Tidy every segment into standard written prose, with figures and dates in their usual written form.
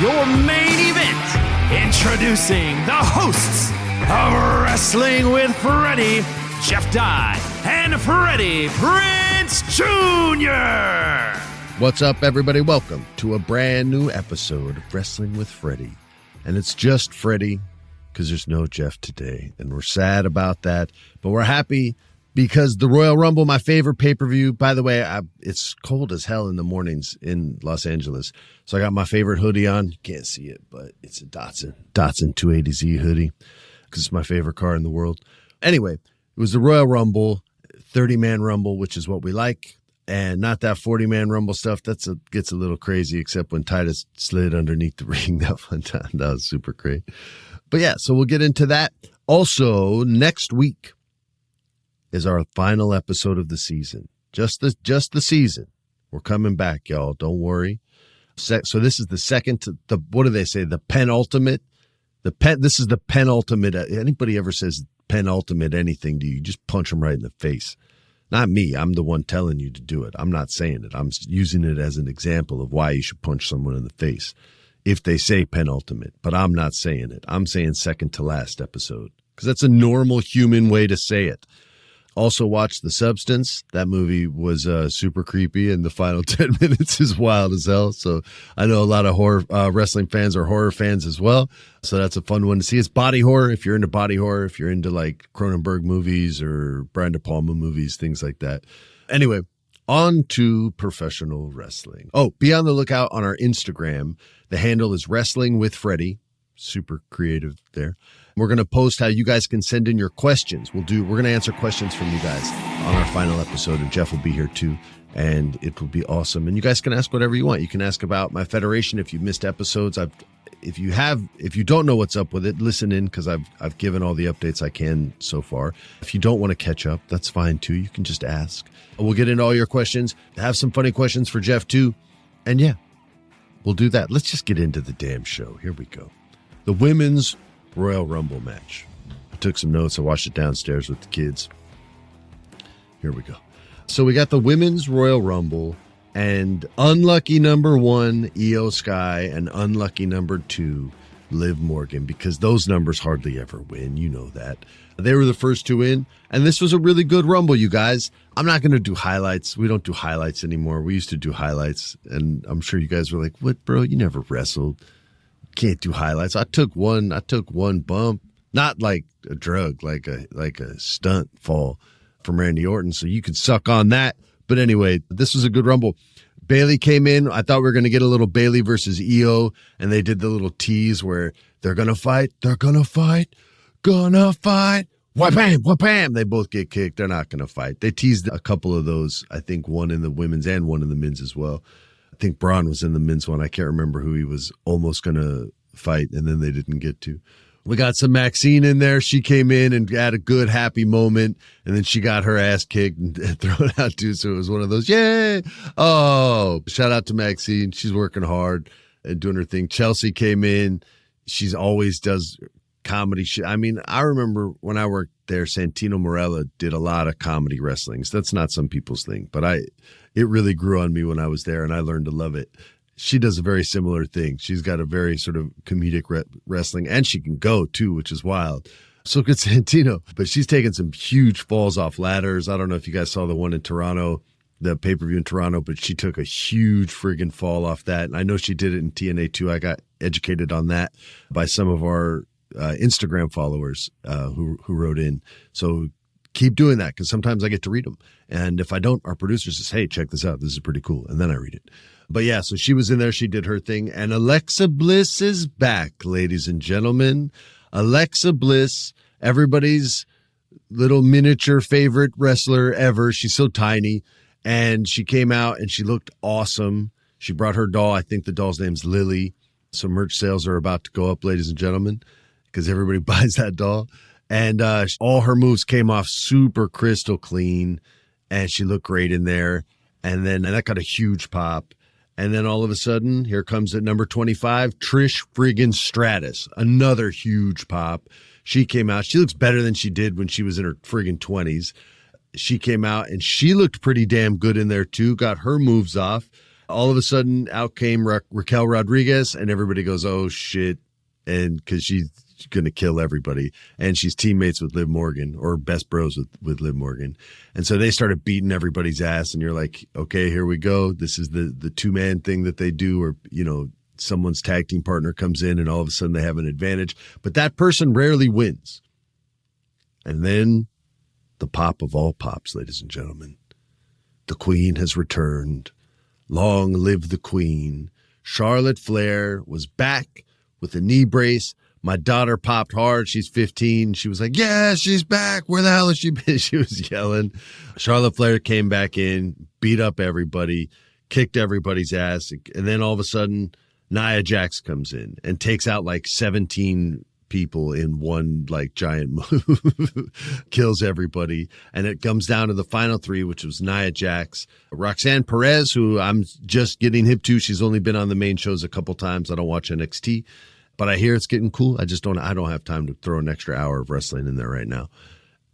your main event. Introducing the hosts of Wrestling with Freddie, Jeff Dye and Freddie Prinze Jr. What's up, everybody? Welcome to a brand new episode of Wrestling with Freddie. And it's just Freddie because there's no Jeff today. And we're sad about that, but we're happy because the Royal Rumble, my favorite pay-per-view, by the way, it's cold as hell in the mornings in Los Angeles. So I got my favorite hoodie on. You can't see it, but it's a Datsun 280Z hoodie because it's my favorite car in the world. Anyway, it was the Royal Rumble, 30-man Rumble, which is what we like. And not that 40-man Rumble stuff. Gets a little crazy, except when Titus slid underneath the ring that one time. That was super great. But yeah, so we'll get into that. Also, next week is our final episode of the season. Just the season. We're coming back, y'all. Don't worry. So this is the second, what do they say? The penultimate. This is the penultimate. Anybody ever says penultimate anything to you, just punch them right in the face. Not me. I'm the one telling you to do it. I'm not saying it. I'm using it as an example of why you should punch someone in the face if they say penultimate. But I'm not saying it. I'm saying second to last episode because that's a normal human way to say it. Also watch The Substance. That movie was super creepy, and the final 10 minutes is wild as hell. So I know a lot of horror wrestling fans are horror fans as well. So that's a fun one to see. It's body horror. If you're into body horror, if you're into like Cronenberg movies or Brian De Palma movies, things like that. Anyway, on to professional wrestling. Oh, be on the lookout on our Instagram. The handle is Wrestling with Freddie. Super creative there. We're going to post how you guys can send in your questions. We're going to answer questions from you guys on our final episode, and Jeff will be here too, and it will be awesome. And you guys can ask whatever you want. You can ask about my federation if you missed episodes. If you don't know what's up with it, listen in because I've given all the updates I can so far. If you don't want to catch up, that's fine too. You can just ask. We'll get into all your questions. Have some funny questions for Jeff too, and yeah, we'll do that. Let's just get into the damn show. Here we go. The women's Royal Rumble match. I took some notes. I watched it downstairs with the kids. Here we go. So we got the women's Royal Rumble, and unlucky number 1, Io Sky, and unlucky number 2, Liv Morgan, because those numbers hardly ever win. You know that. They were the first two in, and this was a really good Rumble, you guys. I'm not going to do highlights. We don't do highlights anymore. We used to do highlights, and I'm sure you guys were like, what, bro? You never wrestled. Can't do highlights. I took one bump, not like a drug, like a stunt fall from Randy Orton. So you could suck on that. But anyway, this was a good Rumble. Bayley came in. I thought we were going to get a little Bayley versus Io, and they did the little tease where they're going to fight. They're going to fight. Gonna fight. Wha-bam, wha-bam. They both get kicked. They're not going to fight. They teased a couple of those. I think one in the women's and one in the men's as well. I think Braun was in the men's one. I can't remember who he was almost going to fight, and then they didn't get to. We got some Maxine in there. She came in and had a good, happy moment, and then she got her ass kicked and thrown out too. So it was one of those, yay! Oh, shout out to Maxine. She's working hard and doing her thing. Chelsea came in. She's always does comedy shit. I mean, I remember when I worked there, Santino Marella did a lot of comedy wrestling. So that's not some people's thing, but it really grew on me when I was there, and I learned to love it. She does a very similar thing. She's got a very sort of comedic wrestling, and she can go too, which is wild. So could Santino, but she's taken some huge falls off ladders. I don't know if you guys saw the one in Toronto, the pay-per-view in Toronto, but she took a huge friggin' fall off that. And I know she did it in TNA too. I got educated on that by some of our Instagram followers who wrote in. So keep doing that because sometimes I get to read them. And if I don't, our producer says, hey, check this out. This is pretty cool. And then I read it. But yeah, so she was in there. She did her thing. And Alexa Bliss is back, ladies and gentlemen. Alexa Bliss, everybody's little miniature favorite wrestler ever. She's so tiny. And she came out and she looked awesome. She brought her doll. I think the doll's name's Lily. So merch sales are about to go up, ladies and gentlemen, because everybody buys that doll. And all her moves came off super crystal clean. And she looked great in there. And that got a huge pop. And then all of a sudden, here comes at number 25, Trish friggin' Stratus. Another huge pop. She came out. She looks better than she did when she was in her friggin' 20s. She came out and she looked pretty damn good in there too. Got her moves off. All of a sudden, out came Raquel Rodriguez, and everybody goes, oh, shit. And because she's going to kill everybody. And she's teammates with Liv Morgan, or best bros with Liv Morgan. And so they started beating everybody's ass. And you're like, okay, here we go. This is the two-man thing that they do, or, someone's tag team partner comes in and all of a sudden they have an advantage. But that person rarely wins. And then the pop of all pops, ladies and gentlemen. The queen has returned. Long live the queen. Charlotte Flair was back with a knee brace. My daughter popped hard. She's 15. She was like, yeah, she's back. Where the hell has she been? She was yelling. Charlotte Flair came back in, beat up everybody, kicked everybody's ass. And then all of a sudden, Nia Jax comes in and takes out like 17 people in one like giant move, kills everybody. And it comes down to the final three, which was Nia Jax, Roxanne Perez, who I'm just getting hip to. She's only been on the main shows a couple times. I don't watch NXT, but I hear it's getting cool. I don't have time to throw an extra hour of wrestling in there right now.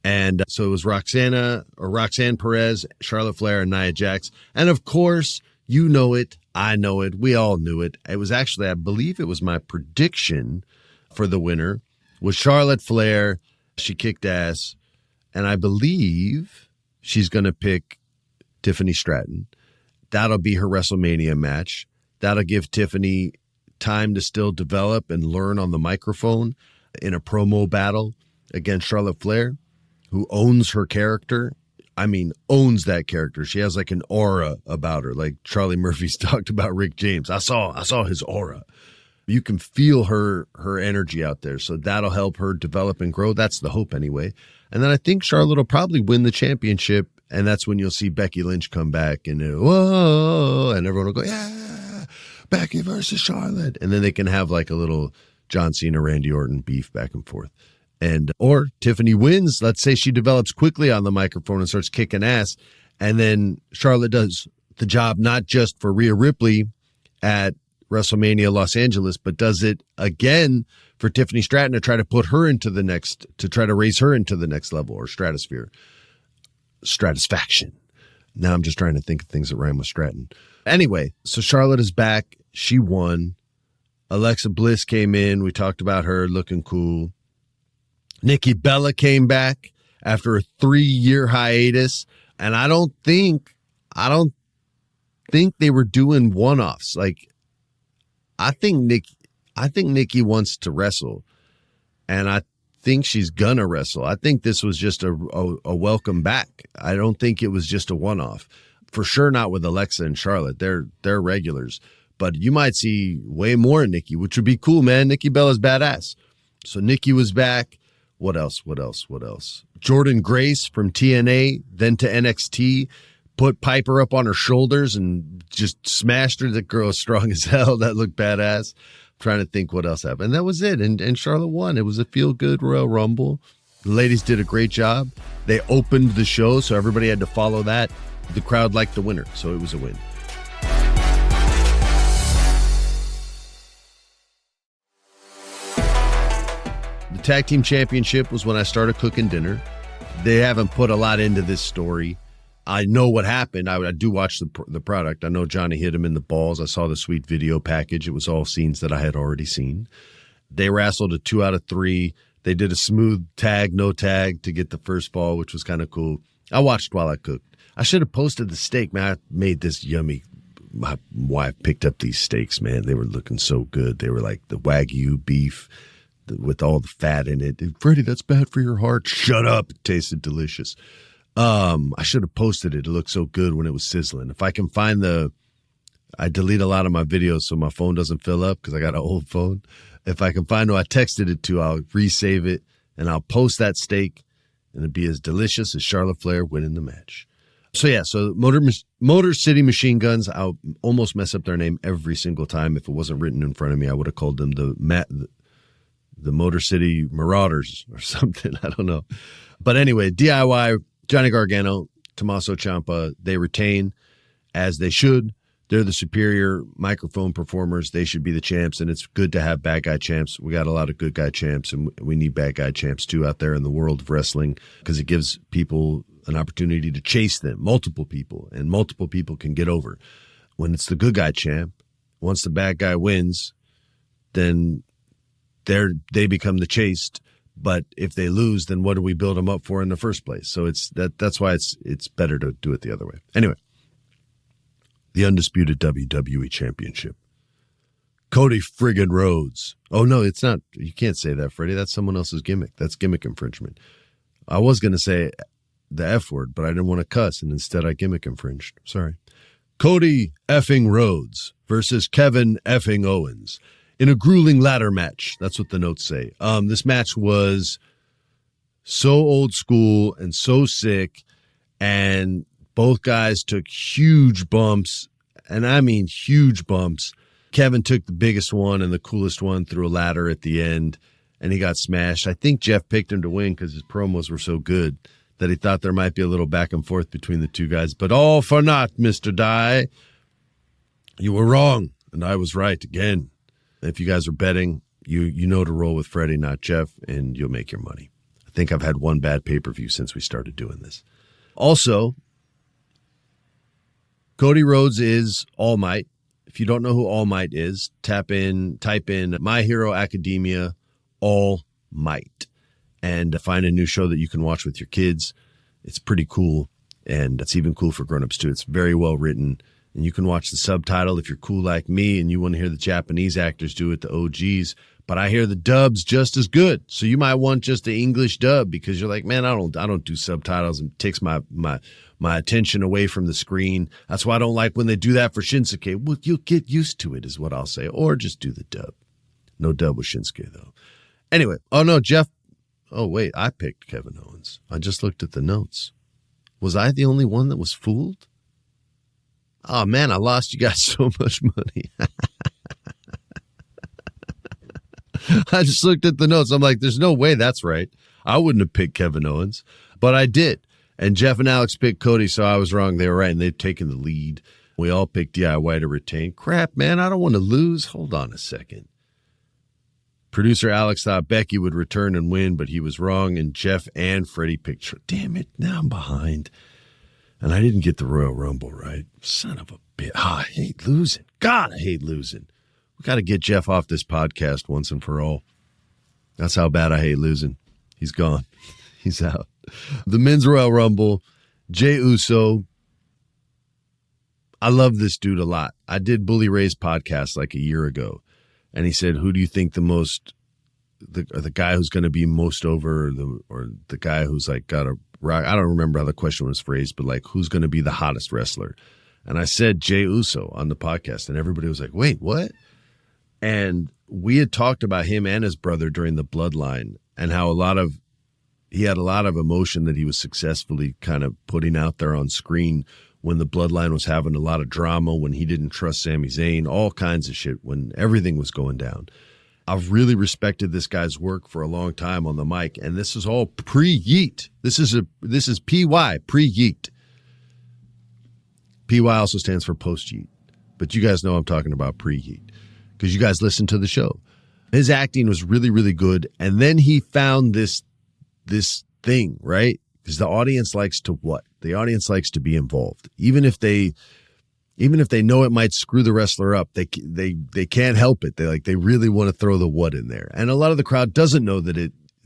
And so it was Roxanne Perez, Charlotte Flair, and Nia Jax. And of course, you know it. I know it. We all knew it. It was actually, I believe it was my prediction for the winner was Charlotte Flair. She kicked ass. And I believe she's going to pick Tiffany Stratton. That'll be her WrestleMania match. That'll give Tiffany time to still develop and learn on the microphone in a promo battle against Charlotte Flair, who owns her character. I mean, owns that character. She has like an aura about her, like Charlie Murphy's talked about Rick James. I saw his aura. You can feel her energy out there. So that'll help her develop and grow. That's the hope anyway. And then I think Charlotte will probably win the championship. And that's when you'll see Becky Lynch come back and whoa, and everyone will go, yeah, Becky versus Charlotte. And then they can have like a little John Cena, Randy Orton beef back and forth. Or Tiffany wins. Let's say she develops quickly on the microphone and starts kicking ass. And then Charlotte does the job, not just for Rhea Ripley at WrestleMania Los Angeles, but does it again for Tiffany Stratton to try to put her into to try to raise her into the next level, or stratisfaction. Now I'm just trying to think of things that rhyme with Stratton. Anyway, so Charlotte is back. She won. Alexa Bliss came in. We talked about her looking cool. Nikki Bella came back after a 3-year hiatus. And I don't think they were doing one-offs. Like, I think Nikki wants to wrestle, and I think she's gonna wrestle. I think this was just a welcome back. I don't think it was just a one-off. For sure not with Alexa and Charlotte. They're regulars. But you might see way more of Nikki, which would be cool, man. Nikki Bella's badass. So Nikki was back. What else? Jordynne Grace from TNA, then to NXT, put Piper up on her shoulders and just smashed her. The girl was strong as hell. That looked badass. I'm trying to think what else happened. And that was it. And Charlotte won. It was a feel-good Royal Rumble. The ladies did a great job. They opened the show, so everybody had to follow that. The crowd liked the winner, so it was a win. The Tag Team Championship was when I started cooking dinner. They haven't put a lot into this story. I know what happened. I do watch the product. I know Johnny hit him in the balls. I saw the sweet video package. It was all scenes that I had already seen. They wrestled a 2 out of 3. They did a smooth tag, no tag to get the first fall, which was kind of cool. I watched while I cooked. I should have posted the steak, man. I made this yummy. My wife picked up these steaks, man. They were looking so good. They were like the Wagyu beef with all the fat in it. Freddie, that's bad for your heart. Shut up. It tasted delicious. I should have posted it. It looked so good when it was sizzling. If I can find I delete a lot of my videos so my phone doesn't fill up because I got an old phone. If I can find who I texted it to, I'll resave it and I'll post that steak, and it'll be as delicious as Charlotte Flair winning the match. So yeah, so Motor City Machine Guns, I'll almost mess up their name every single time. If it wasn't written in front of me, I would have called them the Motor City Marauders or something. I don't know. But anyway, DIY, Johnny Gargano, Tommaso Ciampa, they retain as they should. They're the superior microphone performers. They should be the champs, and it's good to have bad guy champs. We got a lot of good guy champs, and we need bad guy champs too out there in the world of wrestling because it gives people an opportunity to chase them, multiple people, and multiple people can get over. when it's the good guy champ, once the bad guy wins, then they become the chased. But if they lose, then what do we build them up for in the first place? So that's why it's better to do it the other way. Anyway, the undisputed WWE Championship. Cody friggin' Rhodes. Oh, no, it's not. You can't say that, Freddie. That's someone else's gimmick. That's gimmick infringement. I was going to say the F word, but I didn't want to cuss, and instead I gimmick infringed. Sorry. Cody effing Rhodes versus Kevin effing Owens in a grueling ladder match. That's what the notes say. This match was so old school and so sick, and both guys took huge bumps, and I mean huge bumps. Kevin took the biggest one and the coolest one through a ladder at the end, and he got smashed. I think Jeff picked him to win because his promos were so good that he thought there might be a little back and forth between the two guys. But all for naught, Mr. Dye. You were wrong, and I was right again. If you guys are betting, you know to roll with Freddie, not Jeff, and you'll make your money. I think I've had one bad pay-per-view since we started doing this. Also, Cody Rhodes is All Might. If you don't know who All Might is, type in My Hero Academia All Might and find a new show that you can watch with your kids. It's pretty cool, and it's even cool for grown-ups too. It's very well written, and you can watch the subtitle if you're cool like me and you want to hear the Japanese actors do it, the OGs. But I hear the dubs just as good, so you might want just the English dub because you're like, man, I don't do subtitles, and it takes my attention away from the screen. That's why I don't like when they do that for Shinsuke. Well, you'll get used to it is what I'll say, or just do the dub. No dub with Shinsuke though. Anyway, oh no, Jeff. Oh wait, I picked Kevin Owens. I just looked at the notes. Was I the only one that was fooled? Oh man, I lost you guys so much money. I just looked at the notes. I'm like, there's no way that's right. I wouldn't have picked Kevin Owens, but I did. And Jeff and Alex picked Cody, so I was wrong. They were right, and they've taken the lead. We all picked DIY to retain. Crap, man, I don't want to lose. Hold on a second. Producer Alex thought Becky would return and win, but he was wrong, and Jeff and Freddie picked. Damn it, now I'm behind. And I didn't get the Royal Rumble right. Son of a bitch. Oh, I hate losing. God, I hate losing. We got to get Jeff off this podcast once and for all. That's how bad I hate losing. He's gone. He's out. The Men's Royal Rumble, Jey Uso. I love this dude a lot. I did Bully Ray's podcast like a year ago, and he said, who do you think the guy who's going to be most over, or the guy who's like got a rock? I don't remember how the question was phrased, but like, who's going to be the hottest wrestler? And I said Jey Uso on the podcast, and everybody was like, wait, what? And we had talked about him and his brother during the Bloodline, and how he had a lot of emotion that he was successfully kind of putting out there on screen when the Bloodline was having a lot of drama, when he didn't trust Sami Zayn, all kinds of shit, when everything was going down. I've really respected this guy's work for a long time on the mic, and this is all pre-Yeet. This is PY, pre-Yeet. PY also stands for post-Yeet, but you guys know I'm talking about pre-Yeet because you guys listen to the show. His acting was really, really good, and then he found this thing, right? Because the audience likes to what? The audience likes to be involved. Even if they know it might screw the wrestler up, they can't help it. They really want to throw the what in there. And a lot of the crowd doesn't know that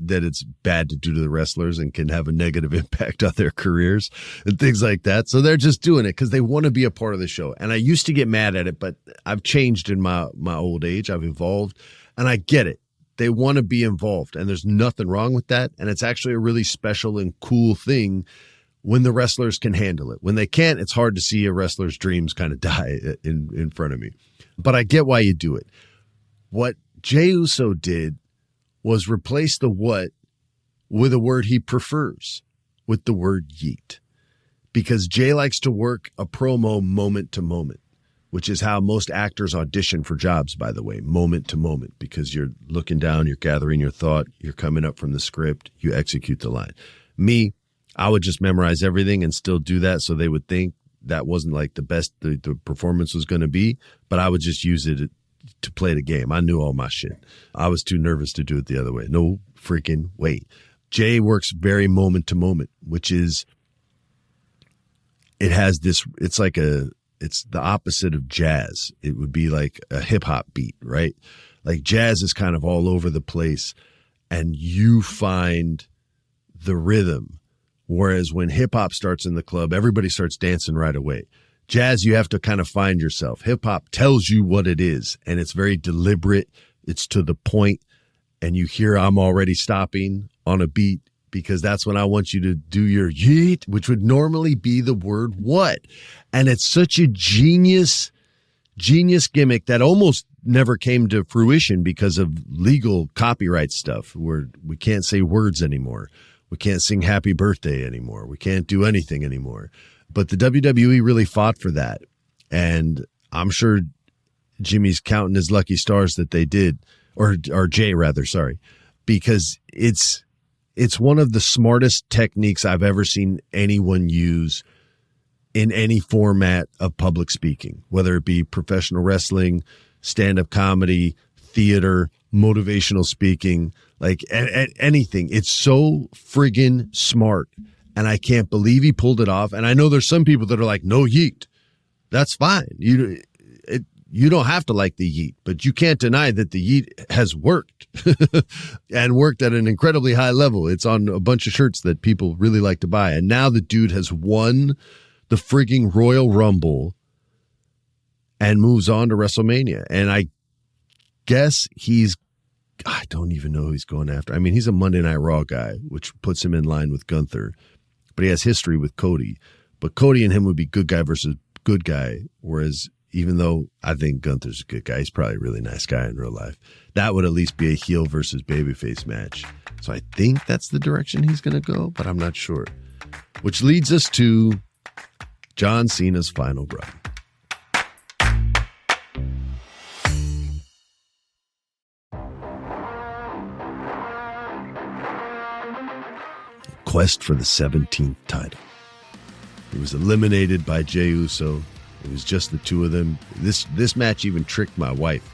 it's bad to do to the wrestlers and can have a negative impact on their careers and things like that. So they're just doing it because they want to be a part of the show. And I used to get mad at it, but I've changed in my old age. I've evolved, and I get it. They want to be involved, and there's nothing wrong with that. And it's actually a really special and cool thing when the wrestlers can handle it. When they can't, it's hard to see a wrestler's dreams kind of die in front of me. But I get why you do it. What Jey Uso did was replace the what with a word he prefers, with the word yeet. Because Jey likes to work a promo moment to moment, which is how most actors audition for jobs, by the way, moment to moment, because you're looking down, you're gathering your thought, you're coming up from the script, you execute the line. Me, I would just memorize everything and still do that, so they would think that wasn't like the best the performance was going to be, but I would just use it to play the game. I knew all my shit. I was too nervous to do it the other way. No freaking way. Jey works very moment to moment, which is, it has this, it's like It's the opposite of jazz. It would be like a hip hop beat, right? Like jazz is kind of all over the place and you find the rhythm. Whereas when hip hop starts in the club, everybody starts dancing right away. Jazz, you have to kind of find yourself. Hip hop tells you what it is, and it's very deliberate. It's to the point, and you hear I'm already stopping on a beat because that's when I want you to do your yeet, which would normally be the word what. And it's such a genius gimmick that almost never came to fruition because of legal copyright stuff where we can't say words anymore. We can't sing happy birthday anymore. We can't do anything anymore. But the WWE really fought for that. And I'm sure Jimmy's counting his lucky stars that they did, or Jay rather, sorry, because it's one of the smartest techniques I've ever seen anyone use in any format of public speaking, whether it be professional wrestling, stand-up comedy, theater, motivational speaking, like anything. It's so friggin' smart. And I can't believe he pulled it off. And I know there's some people that are like, no yeet. That's fine. You don't have to like the yeet, but you can't deny that the yeet has worked and worked at an incredibly high level. It's on a bunch of shirts that people really like to buy. And now the dude has won the frigging Royal Rumble and moves on to WrestleMania. And I guess I don't even know who he's going after. I mean, he's a Monday Night Raw guy, which puts him in line with Gunther. But he has history with Cody. But Cody and him would be good guy versus good guy. Whereas even though I think Gunther's a good guy, he's probably a really nice guy in real life. That would at least be a heel versus babyface match. So I think that's the direction he's going to go, but I'm not sure. Which leads us to John Cena's final run. Quest for the 17th title. He was eliminated by Jey Uso. It was just the two of them. This match even tricked my wife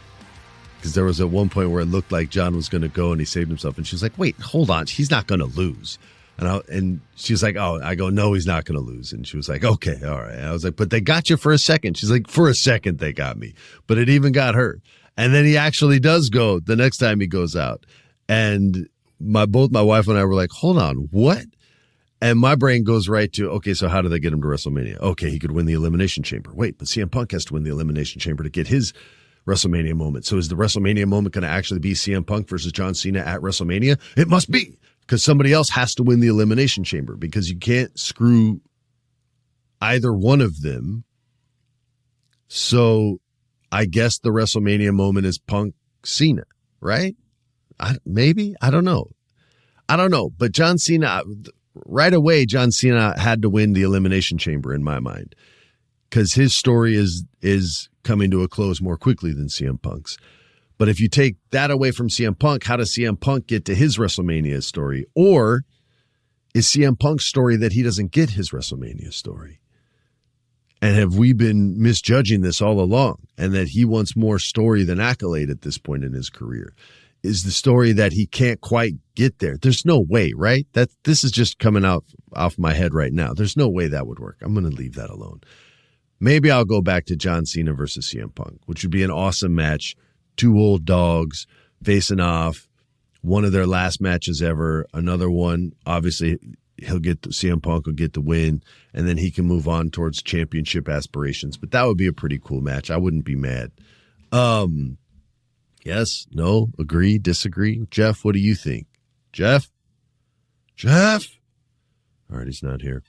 because there was at one point where it looked like John was going to go and he saved himself. And she was like, wait, hold on. He's not going to lose. And she was like, oh, I go, no, he's not going to lose. And she was like, okay, all right. And I was like, but they got you for a second. She's like, for a second they got me. But it even got her. And then he actually does go the next time he goes out. And both my wife and I were like, hold on, what? And my brain goes right to, okay, so how do they get him to WrestleMania? Okay, he could win the Elimination Chamber. Wait, but CM Punk has to win the Elimination Chamber to get his WrestleMania moment. So is the WrestleMania moment going to actually be CM Punk versus John Cena at WrestleMania? It must be, because somebody else has to win the Elimination Chamber, because you can't screw either one of them. So I guess the WrestleMania moment is Punk Cena, right? Maybe? I don't know. But John Cena, right away, John Cena had to win the Elimination Chamber in my mind, because his story is coming to a close more quickly than CM Punk's. But if you take that away from CM Punk, how does CM Punk get to his WrestleMania story? Or is CM Punk's story that he doesn't get his WrestleMania story? And have we been misjudging this all along, and that he wants more story than accolade at this point in his career? Is the story that he can't quite get there? There's no way, right? This is just coming out off my head right now. There's no way that would work. I'm going to leave that alone. Maybe I'll go back to John Cena versus CM Punk, which would be an awesome match. Two old dogs facing off. One of their last matches ever. Another one, obviously, CM Punk will get the win, and then he can move on towards championship aspirations. But that would be a pretty cool match. I wouldn't be mad. Yes, no, agree, disagree. Jeff, what do you think? Jeff? All right, he's not here.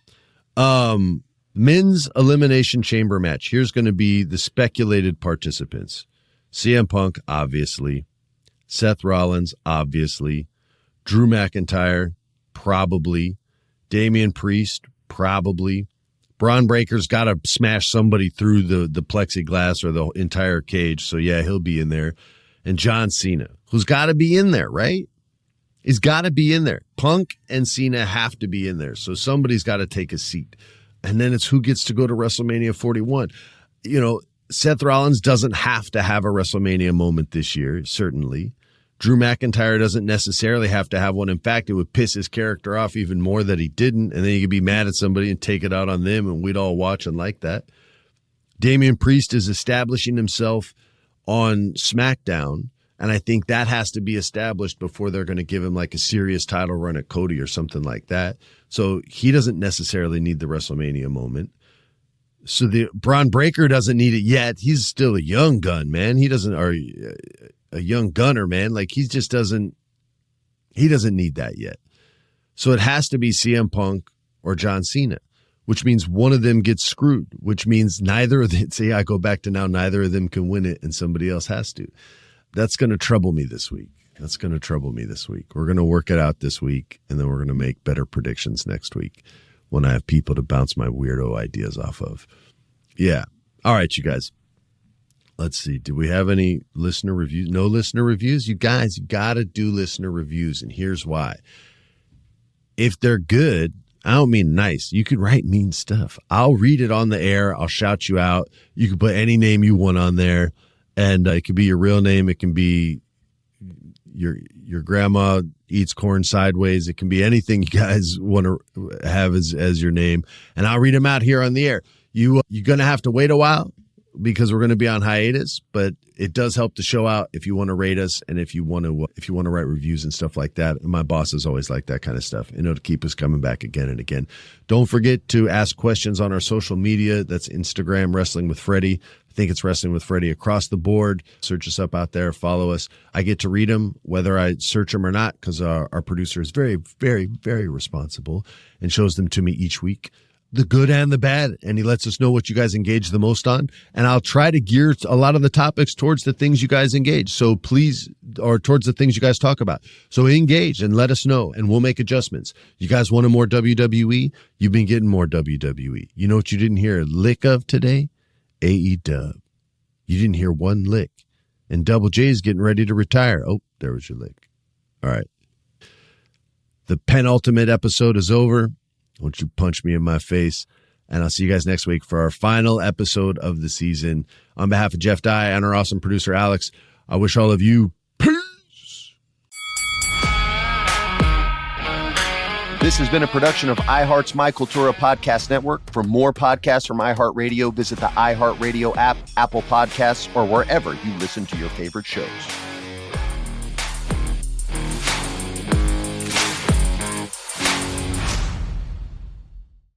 Men's Elimination Chamber match. Here's going to be the speculated participants. CM Punk, obviously. Seth Rollins, obviously. Drew McIntyre, probably. Damian Priest, probably. Braun Breaker's got to smash somebody through the plexiglass or the entire cage. So, yeah, he'll be in there. And John Cena, who's got to be in there, right? He's got to be in there. Punk and Cena have to be in there. So somebody's got to take a seat. And then it's who gets to go to WrestleMania 41. You know, Seth Rollins doesn't have to have a WrestleMania moment this year, certainly. Drew McIntyre doesn't necessarily have to have one. In fact, it would piss his character off even more that he didn't. And then he could be mad at somebody and take it out on them, and we'd all watch and like that. Damian Priest is establishing himself on SmackDown, and I think that has to be established before they're going to give him like a serious title run at Cody or something like that. So he doesn't necessarily need the WrestleMania moment. So the Braun Breaker doesn't need it yet. He's still a young gun, man. He doesn't, or a young gunner, man. Like he just doesn't, he doesn't need that yet. So it has to be CM Punk or John Cena, which means one of them gets screwed, which means neither of them, see, I go back to now, neither of them can win it and somebody else has to. That's going to trouble me this week. That's going to trouble me this week. We're going to work it out this week, and then we're going to make better predictions next week when I have people to bounce my weirdo ideas off of. Yeah. All right, you guys. Let's see. Do we have any listener reviews? No listener reviews? You guys, you got to do listener reviews, and here's why. If they're good, I don't mean nice. You can write mean stuff. I'll read it on the air. I'll shout you out. You can put any name you want on there, and it can be your real name. It can be your grandma eats corn sideways. It can be anything you guys want to have as your name, and I'll read them out here on the air. You're going to have to wait a while because we're going to be on hiatus, but it does help the show out if you want to rate us and if you want to write reviews and stuff like that. And my bosses always like that kind of stuff, and it'll keep us coming back again and again. Don't forget to ask questions on our social media. That's Instagram, Wrestling with Freddie. I think it's Wrestling with Freddie across the board. Search us up out there. Follow us. I get to read them, whether I search them or not, because our producer is very, very, very responsible and shows them to me each week, the good and the bad, and he lets us know what you guys engage the most on, and I'll try to gear a lot of the topics towards the things you guys engage. So please, or towards the things you guys talk about. So engage and let us know, and we'll make adjustments. You guys wanted more WWE? You've been getting more WWE. You know what you didn't hear a lick of today? AEW. You didn't hear one lick. And Double J's getting ready to retire. Oh, there was your lick. All right. The penultimate episode is over. Won't you punch me in my face? And I'll see you guys next week for our final episode of the season. On behalf of Jeff Dye and our awesome producer, Alex, I wish all of you peace. This has been a production of iHeart's My Cultura Podcast Network. For more podcasts from iHeartRadio, visit the iHeartRadio app, Apple Podcasts, or wherever you listen to your favorite shows.